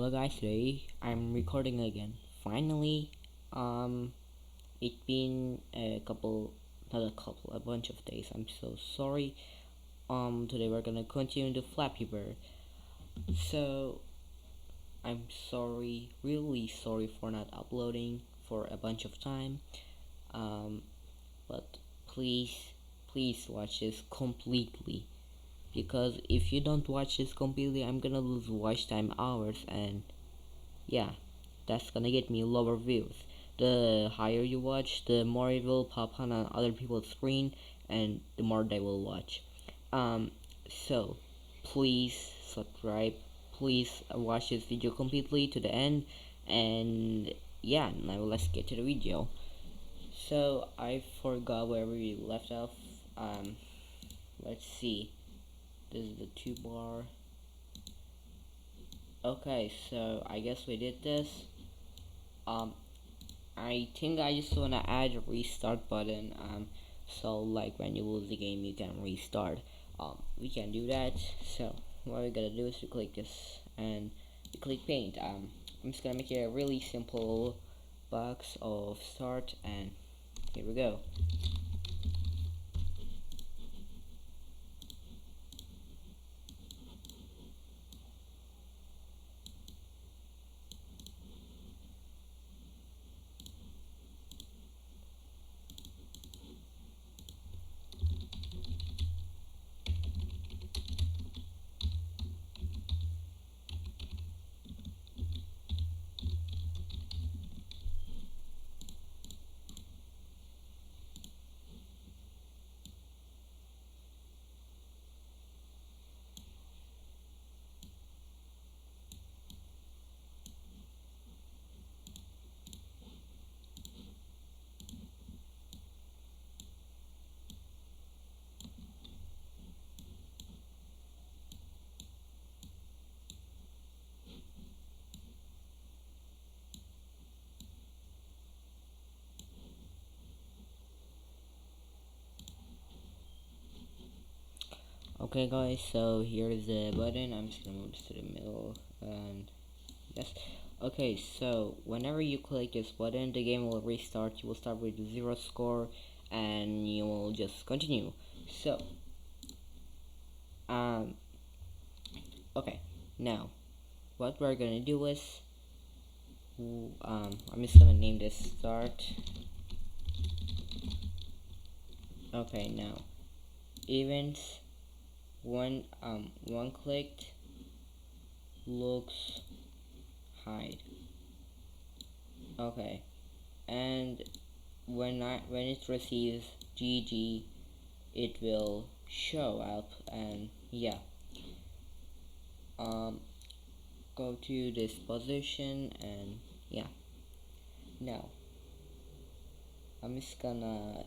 Hello guys, today I'm recording again. Finally, it's been a bunch of days. I'm so sorry. Today we're gonna continue the Flappy Bird. So, I'm sorry, really sorry for not uploading for a bunch of time. But please watch this completely. Because if you don't watch this completely, I'm gonna lose watch time hours, and yeah, that's gonna get me lower views. The higher you watch, the more it will pop on other people's screen, and the more they will watch. So please subscribe, please watch this video completely to the end, and yeah, now let's get to the video. So I forgot where we left off. Let's see. This is the 2 bar. Okay, so I guess we did this. I think I just wanna add a restart button. So like when you lose the game, you can restart. We can do that. So what we're gonna do is to click this and you click paint. I'm just gonna make it a really simple box of start, and here we go. Okay guys, so here's the button. I'm just gonna move this to the middle, and yes. Okay, so whenever you click this button, the game will restart. You will start with 0 score, and you will just continue. So, okay, now what we're gonna do is, I'm just gonna name this start. Okay, now events when one clicked looks hide. Okay, and when it receives GG, it will show up, and yeah. Go to this position, and yeah. Now I'm just gonna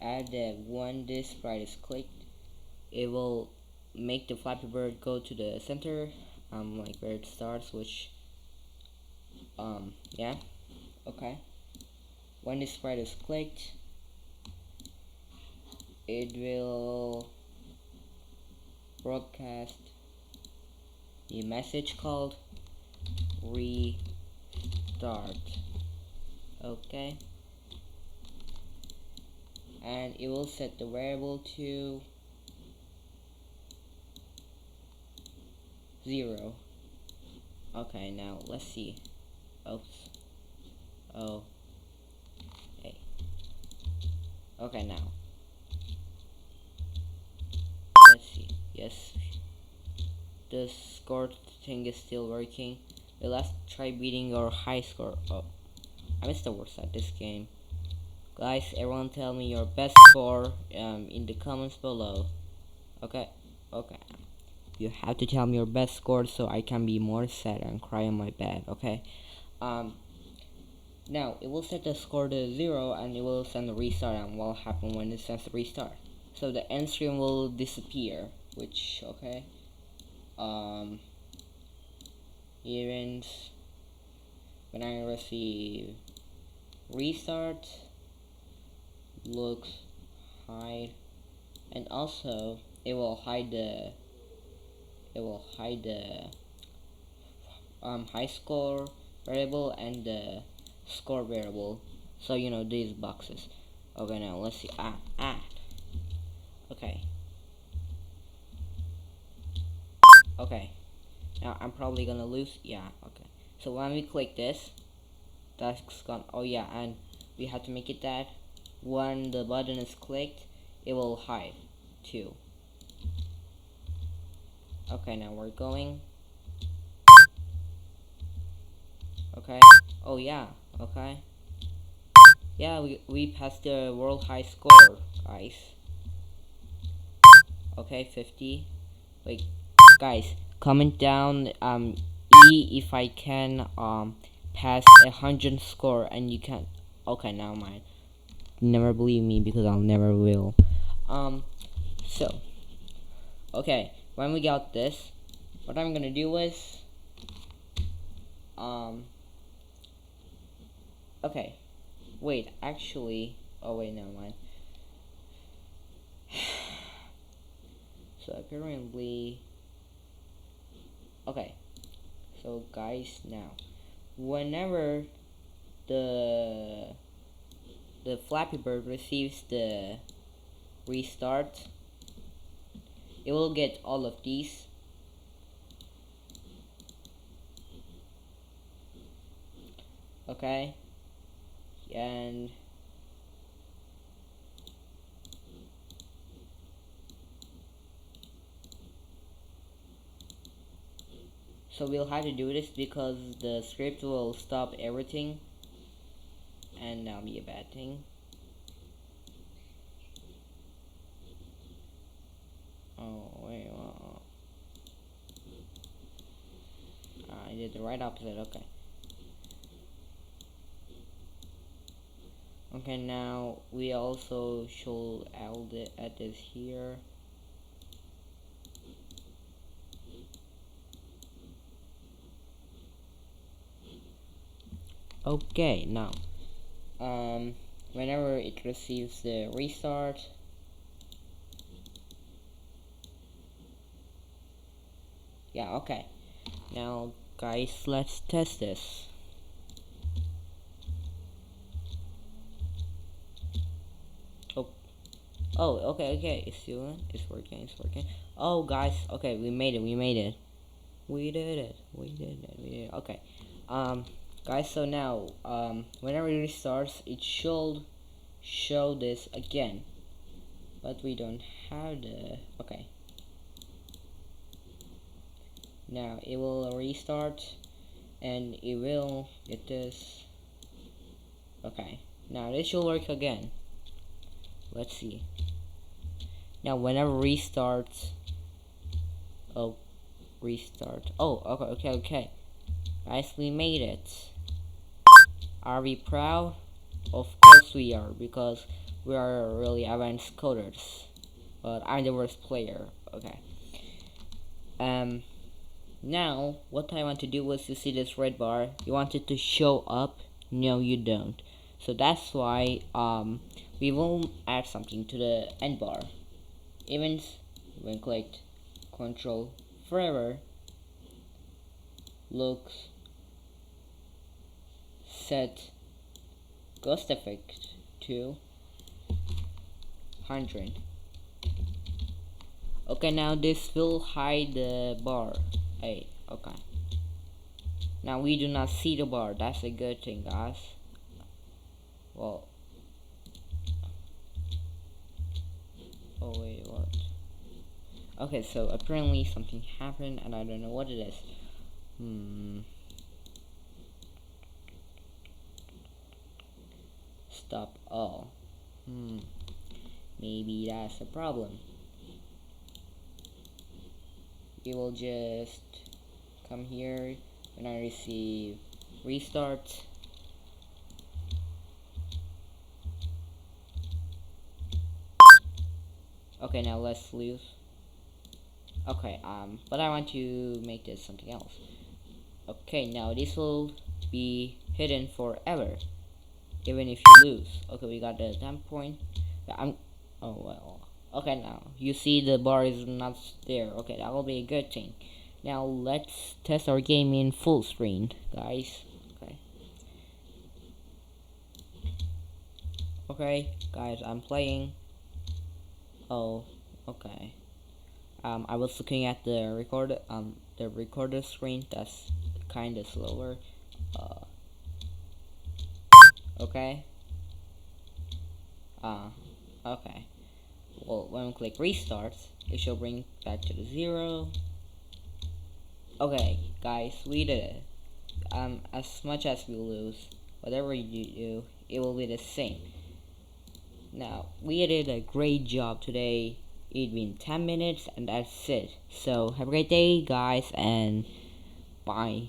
add that when this sprite is clicked, it will make the Flappy Bird go to the center, like where it starts, which yeah. Okay, when this sprite is clicked, it will broadcast the message called restart. Okay, and it will set the variable to 0. Okay, now let's see. Oops. Oh. Hey. Okay, now. Let's see. Yes. The score thing is still working. Let's try beating our high score. Oh. I'm the worst at this game. Guys, everyone tell me your best score in the comments below. Okay. Okay. You have to tell me your best score so I can be more sad and cry on my bed, okay? Now it will set the score to 0, and it will send a restart, and what will happen when it sends a restart? So the end screen will disappear, which, okay. Events when I receive restart looks hide, and also it will hide the high score variable and the score variable. So you know these boxes. Okay, now let's see. Okay. Okay. Now I'm probably gonna lose. Yeah. Okay. So when we click this, that's gone. Oh yeah, and we have to make it that when the button is clicked, it will hide too. Okay, now we're going. Okay. Oh yeah. Okay. Yeah, we passed the world high score, guys. Okay, 50. Wait, guys, comment down E if I can pass 100 score, and you can. Okay, now mind. Never believe me because I'll never will. So okay, when we got this, what I'm gonna do is okay, wait, actually, oh wait, never mind. So apparently, okay, so guys, now whenever the Flappy Bird receives the restart, it will get all of these. Okay, and so we'll have to do this because the script will stop everything, and that'll be a bad thing. Oh wait, I did the right opposite. Okay. Okay, now we also should add this here. Okay, now whenever it receives the restart, yeah, okay. Now guys, let's test this. Oh, okay, it's working. Oh guys, okay, we made it. We did it. Okay. Guys, so now whenever it restarts, it should show this again, but we don't have the. Okay, now it will restart and it will get this. Okay, now this should work again. Let's see. Now whenever restarts, oh, restart. Oh, okay. Guys, we made it. Are we proud? Of course we are, because we are really advanced coders. But I'm the worst player. Okay. Now what I want to do was, you see this red bar, you want it to show up. No, you don't. So that's why we will add something to the end bar. Events, when clicked, control forever, looks, set ghost effect to 100. Okay, now this will hide the bar. Hey, okay. Now we do not see the bar. That's a good thing, guys. Well, oh wait, what? Okay, so apparently something happened and I don't know what it is. Stop all. Maybe that's a problem. We will just come here when I receive restart. Okay, now let's lose. Okay, but I want to make this something else. Okay, now this will be hidden forever, even if you lose. Okay, we got the time point. Oh well. Okay, now you see the bar is not there. Okay, that will be a good thing. Now let's test our game in full screen, guys. Okay, guys, I'm playing. Oh, okay. I was looking at the recorder screen. That's kind of slower. Okay. Okay. Well, when we click restart, it shall bring back to the 0. Okay, guys, we did it. As much as we lose, whatever you do, it will be the same. Now, we did a great job today. It's been 10 minutes, and that's it. So, have a great day, guys, and bye.